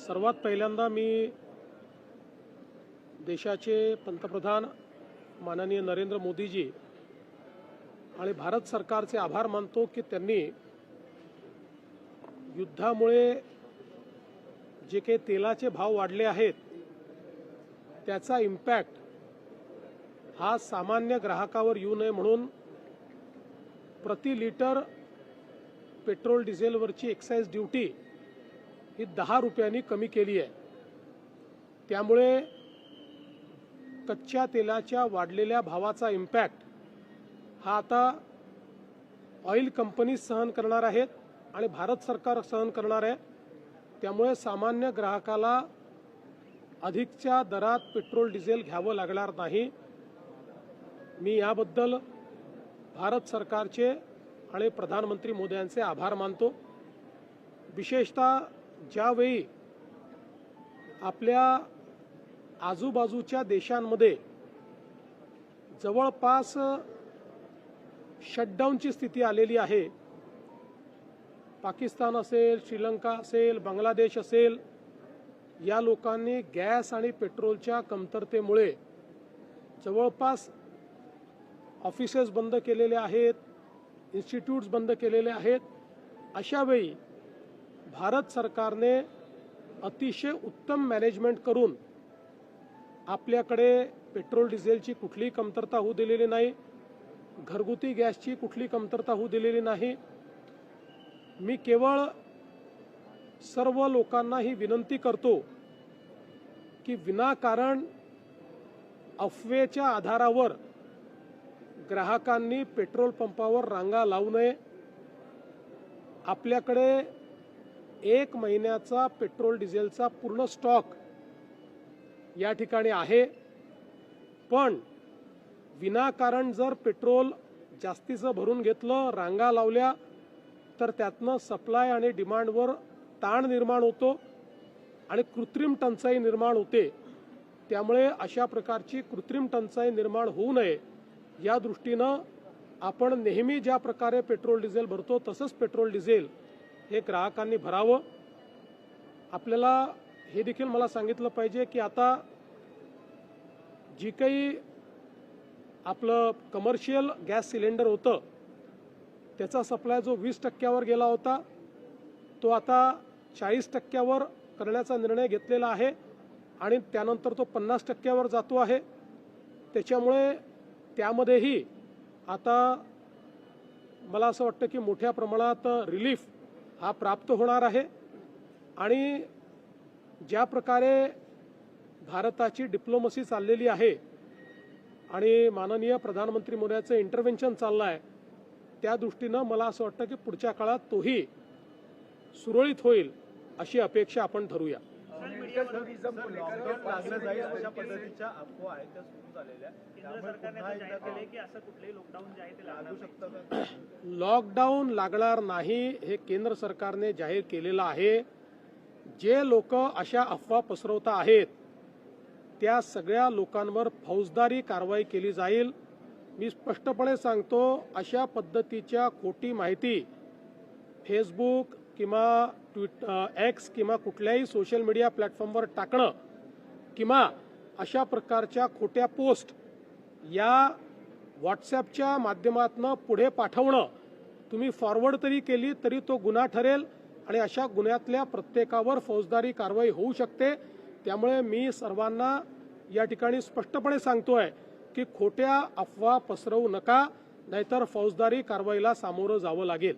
सर्वात पहिल्यांदा मी देशाचे पंतप्रधान माननीय नरेंद्र मोदीजी आणि भारत सरकारचे आभार मानतो की त्यांनी युद्धामुळे जे काही तेलाचे भाव वाढले आहेत त्याचा इम्पॅक्ट हा सामान्य ग्राहकावर येऊ नये म्हणून प्रति लिटर पेट्रोल डिझेलवरची एक्साइज ड्यूटी ही 10 रुपयांनी कमी केली आहे। त्यामुळे कच्च्या तेलाच्या वाढलेल्या भावाचा इम्पॅक्ट हा आता ऑइल कंपनी सहन करणार आहेत आणि भारत सरकार सहन करणार आहे। त्यामुळे सामान्य ग्राहकाला अधिकच्या दरात पेट्रोल डिझेल घ्यावं लागणार नाही। मी याबद्दल भारत सरकारचे आणि प्रधानमंत्री मोदयांचे आभार मानतो। विशेषतः ज्यावेळी आपल्या आजूबाजूच्या देशांमध्ये जवळपास शटडाऊनची स्थिती आलेली आहे, पाकिस्तान असेल, श्रीलंका असेल, बांगलादेश असेल, या लोकांनी गॅस आणि पेट्रोलच्या कमतरतेमुळे जवळपास ऑफिसेस बंद केलेले आहेत, इन्स्टिट्यूट्स बंद केलेले आहेत। अशा वेळी भारत सरकारने अतिशय उत्तम मॅनेजमेंट करून आपल्याकडे पेट्रोल डिझेलची कुठलीही कमतरता होऊ दिलेली नाही, घरगुती गॅसची कुठलीही कमतरता होऊ दिलेली नाही। मी केवळ सर्व लोकांना ही विनंती करतो की विनाकारण अफवेच्या आधारावर ग्राहकांनी पेट्रोल पंपावर रांगा लावू नये। आपल्याकडे 1 महिन्याचा पेट्रोल डिझेलचा पूर्ण स्टॉक या ठिकाणी आहे, पण विनाकारण जर पेट्रोल जास्तीचं भरून घेतलं, रांगा लावल्या, तर त्यातनं सप्लाय आणि डिमांडवर ताण निर्माण होतो आणि कृत्रिम टंचाई निर्माण होते। त्यामुळे अशा प्रकारची कृत्रिम टंचाई निर्माण होऊ नये या दृष्टीनं आपण नेहमी ज्या प्रकारे पेट्रोल डिझेल भरतो तसंच पेट्रोल डिझेल हे ग्राहकांनी भरावं। आपल्याला हे देखील मला सांगितलं पाहिजे की आता जी काही आपलं कमर्शियल गॅस सिलेंडर होतं त्याचा सप्लाय जो 20% गेला होता तो आता 40% करण्याचा निर्णय घेतलेला आहे आणि त्यानंतर तो 50% जातो आहे। त्याच्यामुळे त्यामध्येही आता मला असं वाटतं की मोठ्या प्रमाणात रिलीफ हा प्राप्त होणार आहे आणि ज्या प्रकारे भारताची डिप्लोमसी चाललेली आहे आणि माननीय प्रधानमंत्री मोदयांचं इंटरव्हेन्शन चाललं आहे त्या दृष्टीनं मला असं वाटतं की पुढच्या काळात तोही सुरळीत होईल अशी अपेक्षा आपण धरूया। लॉकडाऊन लागणार नाही हे केंद्र सरकारने जाहीर केलेलं आहे। जे लोक अशा अफवा पसरवता आहेत त्या सगळ्या लोकांवर फौजदारी कारवाई केली जाईल। मी स्पष्टपणे सांगतो, अशा पद्धतीच्या खोटी माहिती फेसबुक किंवा एक्स किंवा कुठल्याही सोशल मीडिया प्लॅटफॉर्मवर टाकणं किंवा अशा प्रकारच्या खोट्या पोस्ट या व्हॉट्सॲपच्या माध्यमातून पुढे पाठवणं, तुम्ही फॉरवर्ड तरी केली तरी तो गुन्हा ठरेल आणि अशा गुन्ह्यातल्या प्रत्येकावर फौजदारी कारवाई होऊ शकते। त्यामुळे मी सर्वांना या ठिकाणी स्पष्टपणे सांगतोय की खोट्या अफवा पसरवू नका, नाहीतर फौजदारी कारवाईला सामोरं जावं लागेल।